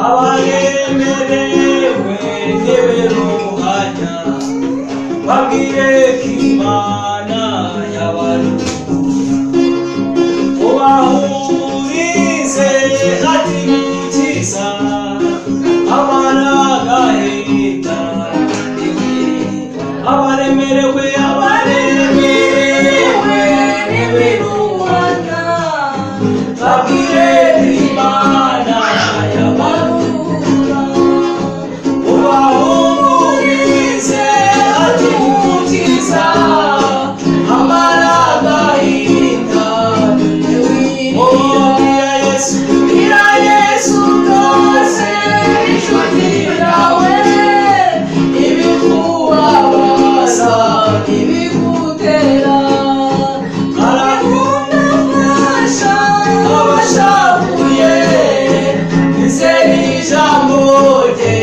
abaremerewe ntiberuhanya babwire ko Imana yabaruhura ubahurize ati mukiza amara agahinda abaremerewe ntiberuhanya babwire ko Imana yabaruhura ubahurize ati mukiza amara agahinda bwira Yesu rwose inshuti yawe ibikubabaza ibigutera arakunda afasha abashavuye izere ijambo rye